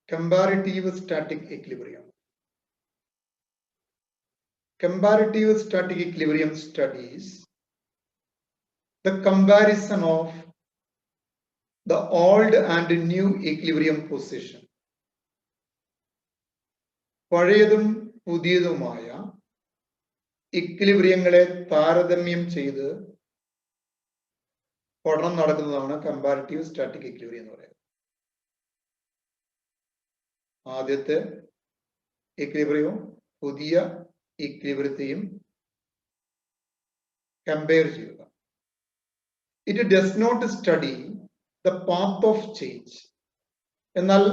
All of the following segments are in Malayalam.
Comparative static equilibrium. Comparative static equilibrium studies the comparison of the old and new equilibrium position. പഴയതും പുതിയതുമായ ഇക്വിലിബ്രിയങ്ങളെ താരതമ്യം ചെയ്ത് പഠനം നടക്കുന്നതാണ് കമ്പാരിറ്റീവ് സ്റ്റാറ്റിക് ഇക്വിലിബ്രിയം എന്ന് പറയുന്നത്. ആദ്യത്തെ ഇക്വിലിബ്രിയവും പുതിയ ഇക്വിലിബ്രിയത്തെയും കമ്പയർ ചെയ്യുക. It does not study the path of change. എന്നാൽ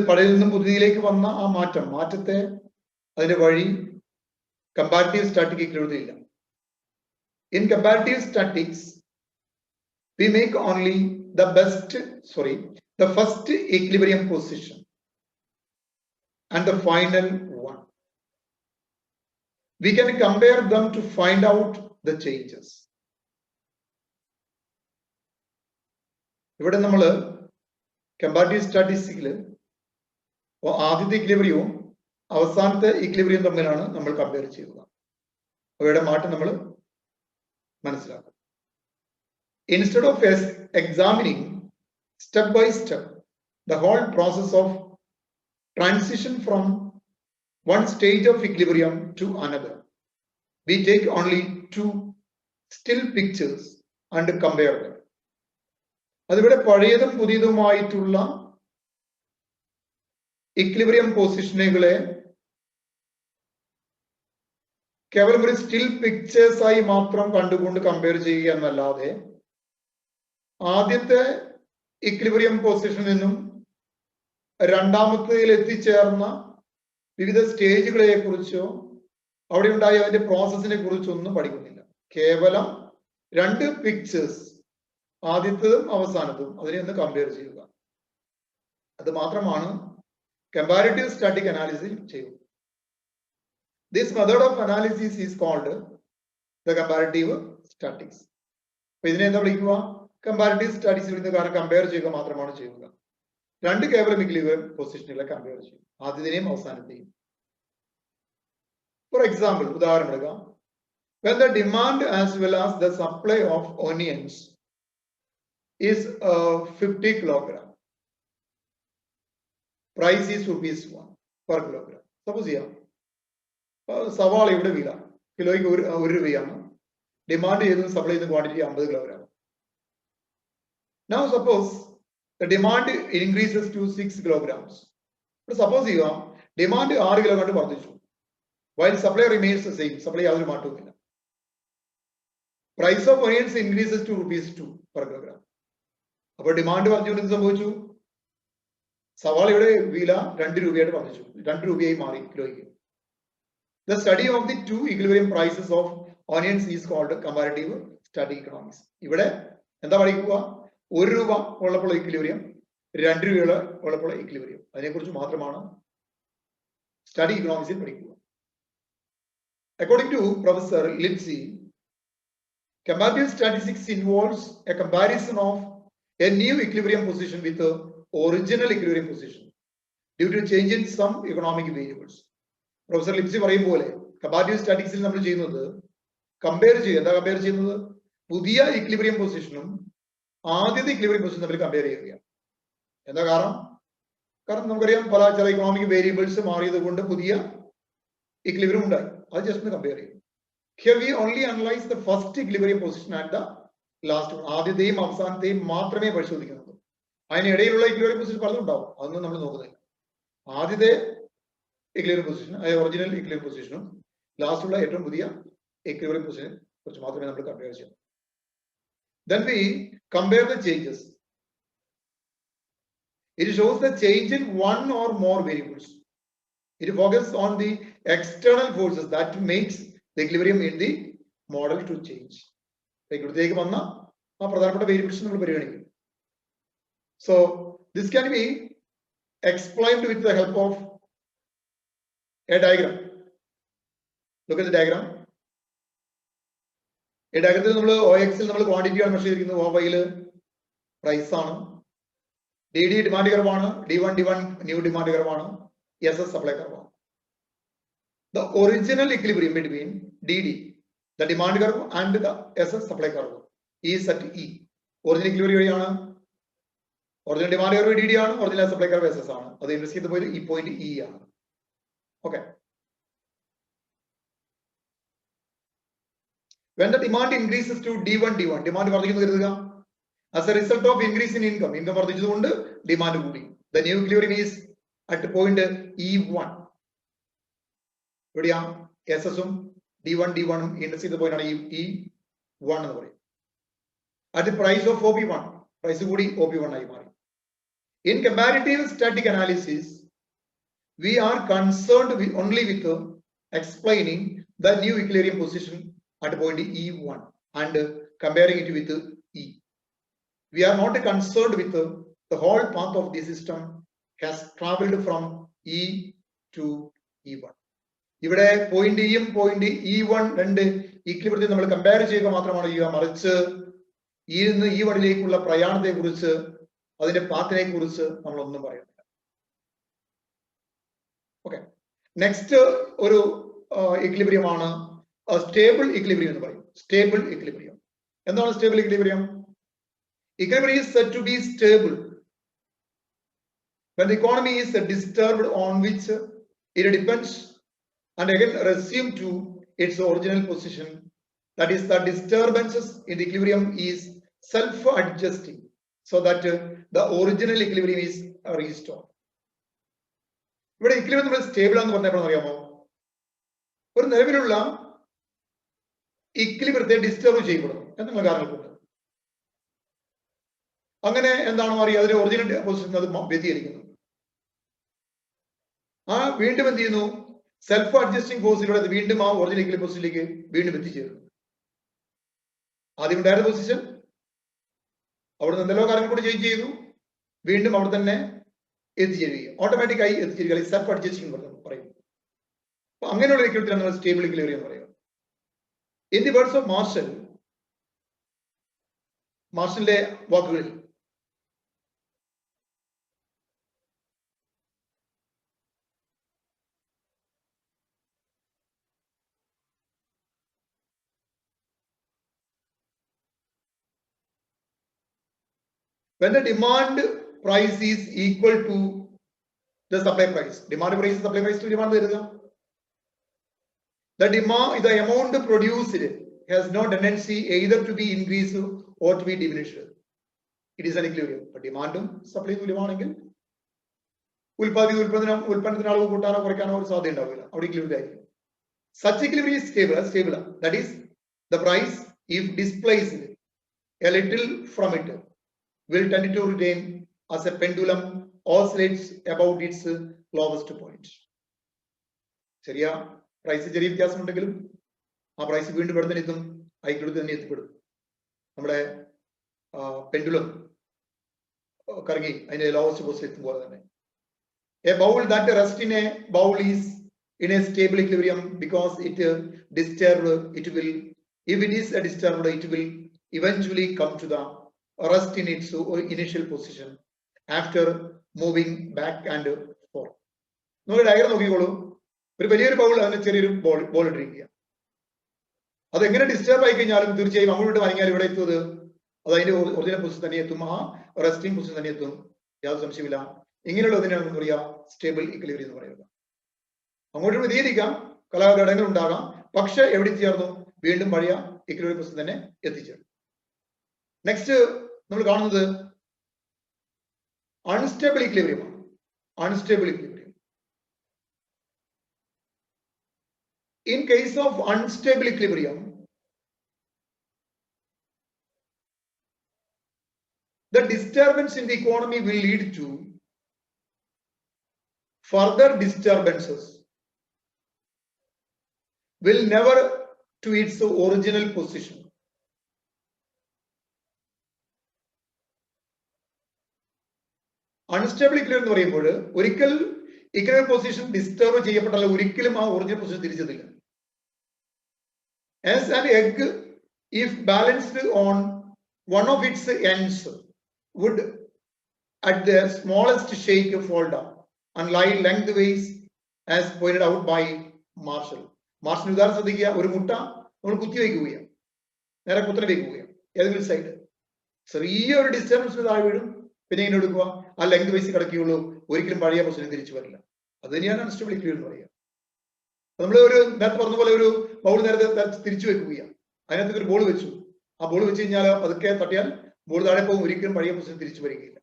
പഴയതിൽ നിന്നും പുതിയതിലേക്ക് വന്ന ആ മാറ്റത്തെ അതിന്റെ വഴി കമ്പാരിറ്റീവ് സ്റ്റാറ്റിക് ഇക്വിലിബ്രിയത്തിൽ ഇല്ല. In comparative statics, we make only the first equilibrium position and the final one. We can compare them to find out the changes. ഇവിടെ നമ്മൾ കമ്പാരിറ്റീവ് സ്റ്റാറ്റിസ്റ്റിക്സിൽ ആദ്യത്തെ ഇക്വിലിബ്രിയവും അവസാനത്തെ ഇക്വിലിബ്രിയം തമ്മിലാണ് നമ്മൾ കമ്പയർ ചെയ്യുക. അവയുടെ മാറ്റം നമ്മൾ മനസ്സിലാക്കും. Instead of examining step by step the whole process of transition from one stage of equilibrium to another, we take only two still pictures and compare them. അതിവിടെ പഴയതും പുതിയതുമായിട്ടുള്ള ഇക്വിലിബ്രിയം പൊസിഷനുകളെ കേവലം ഒരു സ്റ്റിൽ പിക്ചേഴ്സ് ആയി മാത്രം കണ്ടുകൊണ്ട് കമ്പയർ ചെയ്യുക എന്നല്ലാതെ ആദ്യത്തെ ഇക്വിലിബ്രിയം പൊസിഷനിൽ നിന്നും രണ്ടാമത്തേതിൽ എത്തിച്ചേർന്ന വിവിധ സ്റ്റേജുകളെ കുറിച്ചോ അവിടെ ഉണ്ടായ അതിന്റെ പ്രോസസ്സിനെ കുറിച്ചോ ഒന്നും പഠിക്കുന്നില്ല. കേവലം രണ്ട് പിക്ചേഴ്സ്, ആദ്യത്തതും അവസാനത്തും, അതിനെ ഒന്ന് കമ്പയർ ചെയ്യുക. അത് മാത്രമാണ് കമ്പാരിറ്റീവ് സ്റ്റാറ്റിക് അനാലിസിസ് ചെയ്യുന്നത്. This method of analysis is called the comparative statics. അപ്പൊ ഇതിനെ എന്താ വിളിക്കുക? കമ്പാരിറ്റീവ് സ്റ്റാറ്റിക്സ് വിളിക്കുന്നത് കാരണം കമ്പയർ ചെയ്യുക മാത്രമാണ് ചെയ്യുക. രണ്ട് കേവലം ഇക്വിലിബ്രിയം പൊസിഷനുകളെ കമ്പയർ ചെയ്യും, ആദ്യത്തെയും അവസാനത്തെയും. ഫോർ എക്സാമ്പിൾ, ഉദാഹരണം എടുക്കുക. When the demand as well as the supply of onions is 50 kilogram, price is ₹1 per kilogram. Suppose ചെയ്യാം, സവാളയുടെ വില കിലോയ്ക്ക് ₹1 ഡിമാൻഡ് ചെയ്തതും സപ്ലൈ ചെയ്യുന്ന quantity 50 kilogram. Now suppose the demand increases to 6 kilograms. Suppose ചെയ്യുക ഡിമാൻഡ് 6 കിലോ കണ്ട് വർദ്ധിച്ചു, while supply remains the same, supply യാതൊരു മാറ്റവുമില്ല. Price of onions increases to ₹2 per kilogram. അപ്പോൾ ഡിമാൻഡ് വർദ്ധിച്ചുകൊണ്ട് എന്ത് സംഭവിച്ചു? സവാളയുടെ വില ₹2 വർദ്ധിച്ചു, ₹2 മാറി കിലോയ്ക്ക്. The study of the two equilibrium prices of onions is called comparative static economics. ഇവിടെ എന്താ പഠിക്കുക? ₹1 ഉള്ളപ്പോൾ ഇക്വിലിബ്രിയം, ₹2 ഉള്ളപ്പോൾ ഇക്വിലിബ്രിയം, അതിനെക്കുറിച്ച് മാത്രമാണ് സ്റ്റാറ്റിക് ഇക്കണോമിക്സിൽ പഠിക്കുക. According to Professor Lipsey, comparative statistics involves a comparison of a new equilibrium position with the original equilibrium position due to change in some economic variables. Professor Lipsy പറയും പോലെ കമ്പാരിറ്റീവ് സ്റ്റാറ്റിക്സിൽ നമ്മൾ ചെയ്യുന്നത് കമ്പയർ ചെയ്യുക. എന്താ കമ്പയർ ചെയ്യുന്നത്? പുതിയ ഇക്വിലിബ്രിയം പൊസിഷനും ആദ്യത്തെ ഇക്വിലിബ്രിയം പൊസിഷനും തമ്മിൽ കമ്പയർ ചെയ്യുകയാണ്. എന്താ കാരണം നമുക്കറിയാം പല ചില ഇക്കണോമിക് വേരിയബിൾസ് മാറിയത് കൊണ്ട് പുതിയ ഇക്വിലിബ്രിയം ഉണ്ടായി. അത് ജസ്റ്റ് കമ്പയർ ചെയ്യും. Here we only analyze the first equilibrium position and the last one. ആദ്യത്തെയും അവസാനത്തെയും മാത്രമേ പരിശോധിക്കുന്നുള്ളൂ. അതിനിടയിലുള്ള ഇക്വിലിബ്രിയം പൊസിഷൻ പലതും ഉണ്ടാവും, അതൊന്നും നമ്മൾ നോക്കുന്നില്ല. ആദ്യത്തെ ഇക്വിലിബ്രിയം പൊസിഷൻ, ഒറിജിനൽ ഇക്വിലിബ്രിയം പൊസിഷനും ലാസ്റ്റുള്ള ഏറ്റവും പുതിയ ഇക്വിലിബ്രിയം പൊസിഷനെ കുറിച്ച് മാത്രമേ നമ്മൾ കമ്പയർ ചെയ്യുന്നു. Then we compare the changes. It shows the change in one or more variables. It focuses on the external forces that makes the equilibrium in the model to change. ഇവിടത്തേക്ക് വന്ന ആ പ്രധാനപ്പെട്ട വേരിയബിൾസ് നമ്മൾ പരിഗണിക്കും. So this can be explained with the help of a diagram. Look at the diagram. ഈ ഡയഗ്രത്തിൽ നമ്മൾ OX നമ്മൾ ക്വാണ്ടിറ്റി ആണ് മെഷർ ചെയ്തിരിക്കുന്നത്, OY പ്രൈസ് ആണ്, DD ഡിമാൻഡ് കർവാണ്, D1 ന്യൂ ഡിമാൻഡ് കർവാണ്, SS സപ്ലൈ കർവാണ്. The original equilibrium between DD, the demand curve, and the SS supply curve is at E. Original equilibrium ആണ്, original demand curve DD ആണ്, original supply curve SS ആണ്. അത് ഇൻവെസ്റ്റ് ചെയ്ത പോയി ഈ പോയിന്റ് E ആണ്. Okay. When the demand increases to D1, demand വർദ്ധിക്കുന്നു കരുതുക. As a result of increase in income വർദ്ധിച്ചതുകൊണ്ട് ഡിമാൻഡ് കൂടി. The new equilibrium is at point E1. എവിടെയാ? SS-ഉം D1 ഇൻഡെക്സ് ചെയ്ത പോയിന്റാണ് E1 എന്ന് പറയും. At the price of OP1, price കൂടി OP1 ആയി മാറി. In comparative static analysis, we are concerned only with explaining the new equilibrium position at point E1 and comparing it with E. We are not concerned with the whole path of the system has traveled from E to E1. ഇവിടെ പോയിന്റ് ഇയും പോയിന്റ് E1 രണ്ട് ഈക്വിലിബ്രിയത്തിൽ നമ്മൾ കമ്പയർ ചെയ്യുക മാത്രമാണ് ചെയ്യുക. മറിച്ച് E1 E1ലേക്കുള്ള പ്രയാണത്തെ കുറിച്ച്, അതിന്റെ പാത്തിനെ കുറിച്ച് നമ്മൾ ഒന്നും പറയുന്നില്ല. ഓക്കെ, നെക്സ്റ്റ് ഒരു ഇക്വിലിബ്രിയമാണ് സ്റ്റേബിൾ ഇക്വിലിബ്രിയം എന്ന് പറയും. സ്റ്റേബിൾ ഇക്വിലിബ്രിയം എന്താണ്? Stable equilibrium, equilibrium is said to be stable when the economy is disturbed on which it depends and again resume to its original position. That is, the disturbances in the equilibrium is self-adjusting so that the original equilibrium is restored. ഇവിടെ ഇക്വിലിബ്രിയം നമ്മൾ സ്റ്റേബിൾ ആണെന്ന് പറഞ്ഞപ്പോൾ അറിയാമോ? ഒരു നിലവിലുള്ള ഇക്വിലിബ്രിയത്തെ ഡിസ്റ്റർബ് ചെയ്യപ്പെടുന്നു എന്നുള്ള കാരണങ്ങളുണ്ട്. അങ്ങനെ എന്താണോ അറിയുക, അതിന്റെ ഒറിജിനൽ പൊസിഷൻ അത് വ്യതിചലിക്കുന്നു. വീണ്ടും എന്ത് ചെയ്യുന്നു? സെൽഫ് അഡ്ജസ്റ്റിംഗ് ഫോഴ്സിലൂടെ അത് വീണ്ടും ആ ഒറിജിനൽ ഇക്വിലിബ്രിയം പൊസിഷനിലേക്ക് വീണ്ടും എത്തിച്ചേരുന്നു. ആദ്യം ഉണ്ടായിരുന്ന പൊസിഷൻ അവിടെ എന്തെല്ലോ കാര്യങ്ങൾ കൂടി ചേഞ്ച് ചെയ്തു, വീണ്ടും അവിടെ തന്നെ എത്തിച്ചേരുക, ഓട്ടോമാറ്റിക്കായി എത്തിച്ചേരുക, സെൽഫ് അഡ്ജസ്റ്റിംഗ് പറയുന്നു. അപ്പൊ അങ്ങനെയുള്ള ഇക്വിലിബ്രിയത്തിലാണ് നമ്മൾ സ്റ്റേബിൾ ഇക്വിലിബ്രിയം എന്ന് പറയുക. ഇൻ ദി വേർഡ്സ് ഓഫ് മാർഷലിന്റെ വാക്കുകളിൽ when the demand price is equal to the supply price, demand price supply price to demand തരുക. The amount produced has no tendency either to be increased or to be diminished. It is an equilibrium. But demand supply തുല്യമാണെങ്കിൽ ഉൽപ്പന്നത്തിന് അളവ് കൂട്ടാനോ കുറയ്ക്കാനോ ഒരു സാധ്യത ഉണ്ടാവില്ല, അവിടെ equilibrium ആയിരിക്കും. Such equilibrium is stable. That is, the price, if displaced a little from it, will tend to retain as a pendulum oscillates about its lowest point. ശരിയാ, പ്രൈസ് ചെറിയ വ്യത്യാസം ഉണ്ടെങ്കിലും ആ പ്രൈസ് വീണ്ടും ഇവിടെ തന്നെ എത്തും, ഐക്യത്തിൽ തന്നെ എത്തിപ്പെടും. നമ്മുടെ പെൻഡുലം കറങ്ങി അതിന്റെ ലോവസ്റ്റ് പൊസിഷൻ എത്തും പോലെ തന്നെ. A bowl that rests in a bowl is in a stable equilibrium because it disturbed, it will, if it is disturbed, it will eventually come to the rest in its initial position after moving back and forth. നമ്മൾ ഡയഗ്രം നോക്കിക്കോളൂ. ഒരു വലിയൊരു ബൗൾ, അതിന് ചെറിയൊരു ബോൾ ഇട്ടിരിക്കുക. അത് എങ്ങനെ ഡിസ്റ്റർബ് ആയി കഴിഞ്ഞാലും തീർച്ചയായും അങ്ങോട്ട് വാങ്ങിയാൽ ഇവിടെ എത്തുന്നത് അത് അതിന്റെ ഒറിജിനൽ പൊസിഷൻ തന്നെ എത്തും, ആ റെസ്റ്റിംഗ് പൊസിഷൻ തന്നെ എത്തും, യാതൊരു സംശയമില്ല. ഇങ്ങനെയുള്ളതിനാണ് നമ്മൾ പറയുക സ്റ്റേബിൾ ഇക്വിലിബ്രിയം എന്ന് പറയുക. അങ്ങോട്ട് വ്യതിചലിക്കാം, കലാഘടകങ്ങൾ ഉണ്ടാകാം, പക്ഷെ എവിടെ എത്തിച്ചേർന്നു? വീണ്ടും പഴയ ഇക്വിലിബ്രിയം പൊസിഷൻ തന്നെ എത്തിച്ചേർന്നു. നെക്സ്റ്റ് നമ്മൾ കാണുന്നത് അൺസ്റ്റേബിൾ ഇക്വിലിബ്രിയമാണ്. Unstable equilibrium. In case of unstable equilibrium, the disturbance in the economy will lead to further disturbances, will never to its original position. Unstable equilibrium എന്ന് പറയുമ്പോൾ ഒരിക്കൽ ഇക്വിലിബ്രിയം പൊസിഷൻ ഡിസ്റ്റർബ് ചെയ്യപ്പെട്ടാൽ ഒരിക്കലും ആ ഒറിജിനൽ പൊസിഷൻ തിരിച്ചെത്തില്ല. As an egg, if balanced on one of its ends, would at the smallest shake fall down and lie lengthways as pointed out by Marshall. Marshall ഉദാഹരണം ശ്രദ്ധിക്കുക, ഒരു മുട്ട നമ്മൾ കുത്തി വയ്ക്കുകയാണ്, നേരെ കുത്തനെ വയ്ക്കുകയാണ് ഏതെങ്കിലും സൈഡ്, ചെറിയൊരു ഡിസ്റ്റർബൻസിന് താഴെ വീഴും, പിന്നെ ഇങ്ങനെ എടുക്കുക, ആ ലെങ്ത് വൈസ് കിടക്കുകയുള്ളൂ, ഒരിക്കലും പഴയ പൊസിഷൻ തിരിച്ചു വരില്ല. അത് തന്നെയാണ് അൺസ്റ്റേബിൾ ഇക്വിലിബ്രിയം എന്ന് പറയുക. നമ്മൾ ഒരു നേരത്തെ പറഞ്ഞ പോലെ ഒരു ബൗൾ നേരത്തെ തിരിച്ചു വെക്കുകയാണ്, അതിനകത്ത് ഒരു ബോൾ വെച്ചു, ആ ബോൾ വെച്ച് കഴിഞ്ഞാൽ അതൊക്കെ തട്ടിയാൽ ബോൾ താഴെ പോകും, ഒരിക്കലും പഴയ പൊസിഷൻ തിരിച്ചു വരികയില്ല.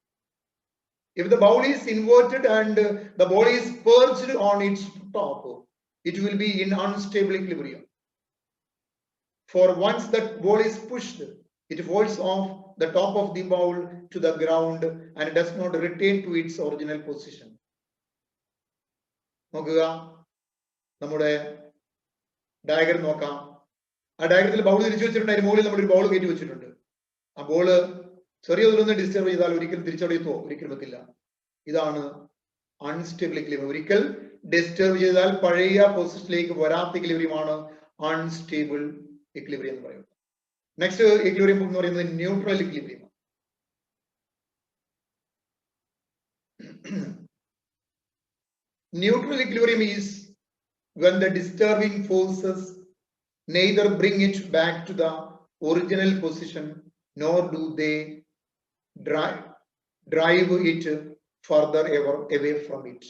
If the bowl is inverted and the ball is perched on its top, it will be in unstable equilibrium. For once that ball is pushed, it falls off the top of the bowl to the ground and does not return to its original position. നോക്കുക, നമ്മുടെ ഡയഗ്രം നോക്കാം. ആ ഡയഗ്രത്തിൽ ബൗൾ തിരിച്ചു വെച്ചിട്ടുണ്ട്, അതിന് മുകളിൽ നമ്മളൊരു ബോൾ കയറ്റി വെച്ചിട്ടുണ്ട്. ആ ബോള് ചെറിയതൊന്ന് ഡിസ്റ്റർബ് ചെയ്താൽ ഒരിക്കലും തിരിച്ചവിടെ എത്തുമോ? ഒരിക്കലും എത്തില്ല. ഇതാണ് അൺസ്റ്റേബിൾ ഇക്വിലിബ്രിയം. ഒരിക്കൽ ഡിസ്റ്റർബ് ചെയ്താൽ പഴയ പൊസിഷനിലേക്ക് വരാത്ത ഇക്വിലിബ്രിയമാണ് അൺസ്റ്റേബിൾ ഇക്വിലിബ്രിയം എന്ന് പറയുന്നത്. നെക്സ്റ്റ് ഇക്വിലിബ്രിയം എന്ന് പറയുന്നത് neutral equilibrium. Neutral equilibrium is when the disturbing forces neither bring it back to the original position nor do they drive it further away from it.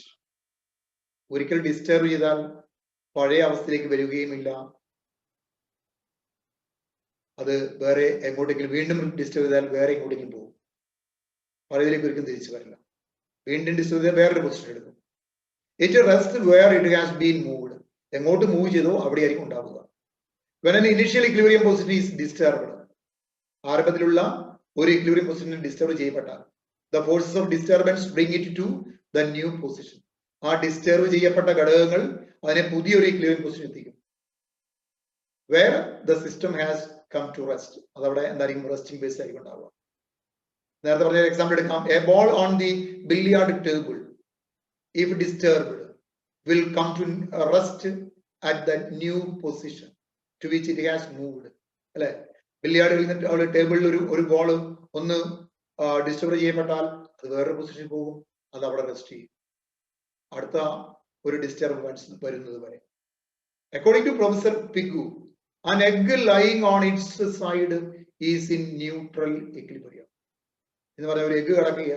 ഒരിക്കൽ ഡിസ്റ്റർബ് ചെയ്താൽ പഴയ അവസ്ഥയിലേക്ക് വരികയുമില്ല, അത് വേറെ എങ്ങോട്ടെങ്കിലും വീണ്ടും ഡിസ്റ്റർബ് ചെയ്താൽ വേറെ എങ്ങോട്ടെങ്കിലും പോകും, പഴയതിലേക്ക് ഒരിക്കലും തിരിച്ചു വരില്ല. വീണ്ടും ഡിസ്റ്റർബ് ചെയ്താൽ വേറൊരു പൊസിഷൻ എടുക്കും. It rests where it has been moved. എങ്ങോട്ട് മൂവ് ചെയ്തോ അവിടെയായിരിക്കും ഉണ്ടാവുക. When an initial equilibrium position is disturbed, ആരംഭത്തിലുള്ള ഒരു ഇക്വിലിബ്രിയം പൊസിഷൻ ഡിസ്റ്റർബ് ചെയ്യപ്പെട്ടാൽ the forces of disturbance bring it to the new position. ആ ഡിസ്റ്റർബ് ചെയ്യപ്പെട്ട ഘടകങ്ങൾ അതിനെ പുതിയൊരു ഇക്വിലിബ്രിയം പൊസിഷൻ എത്തിക്കും. Where the system has come to rest. അതവിടെ എന്തായിരിക്കും? റെസ്റ്റിംഗ് ബേസ് ആയിരിക്കും ഉണ്ടാവുക. നേരത്തെ പറഞ്ഞ എക്സാമ്പിൾ എടുക്കാം. A ball on the billiard table, if disturbed, will come to rest at the new position to which it has moved. അല്ലെ, ബില്ലിയാർഡ് അവിടെ ടേബിളിൽ ഒരു ബോൾ ഒന്ന് ഡിസ്റ്റർബ് ചെയ്യപ്പെട്ടാൽ അത് വേറൊരു പൊസിഷനിൽ പോകും, അത് അവിടെ റെസ്റ്റ് ചെയ്യും അടുത്ത ഒരു ഡിസ്റ്റർബൻസ് വരുന്നത് വരെ. According to Professor Pigou, an egg lying on its side is in neutral equilibrium. എന്ന് പറഞ്ഞ ഒരു എഗ്ഗ് കിടക്കുക,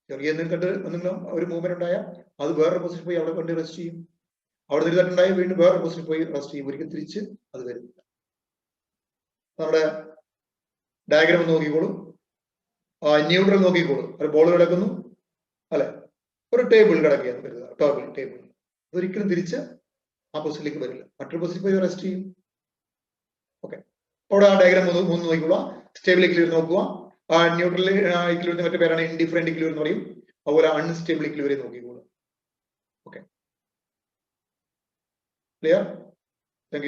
ചെറിയ എന്തെങ്കിലും ഒരു മൂവ്മെന്റ് ഉണ്ടായാൽ അത് വേറൊരു പൊസിഷൻ പോയി അവിടെ കൊണ്ട് റെസ്റ്റ് ചെയ്യും, അവിടെ തിരിച്ചിട്ടുണ്ടായി വീണ്ടും വേറൊരു പൊസിഷൻ പോയി റെസ്റ്റ് ചെയ്യും, ഒരിക്കലും തിരിച്ച് അത് വരുന്നില്ല. നമ്മുടെ ഡയഗ്രാം നോക്കിക്കോളൂ, ന്യൂട്രൽ നോക്കിക്കോളൂ. ഒരു ബോൾ കിടക്കുന്നു അല്ലെ, ഒരു ടേബിൾ കിടക്കുകയാണ് കരുതുക, ടേബിൾ അതൊരിക്കലും തിരിച്ച് ആ പൊസിഷനിലേക്ക് വരില്ല, മറ്റൊരു പൊസിഷൻ പോയി റെസ്റ്റ് ചെയ്യും. ഓക്കെ, അവിടെ ആ ഡയഗ്രാം മൂന്ന് നോക്കിക്കോളൂ. സ്റ്റേബിൾ ഇക്വിലിബ്രിയം നോക്കുക, ന്യൂട്രൽ ഇക്വിലിബ്രിയത്തിന്റെ മറ്റു പേരാണ് ഇൻഡിഫറന്റ് ഇക്വിലിബ്രിയം എന്ന് പറയും. അതുപോലെ അൺസ്റ്റേബിൾ ഇക്വിലിബ്രിയം നോക്കിക്കോളൂ. Okay, clear? Thank you.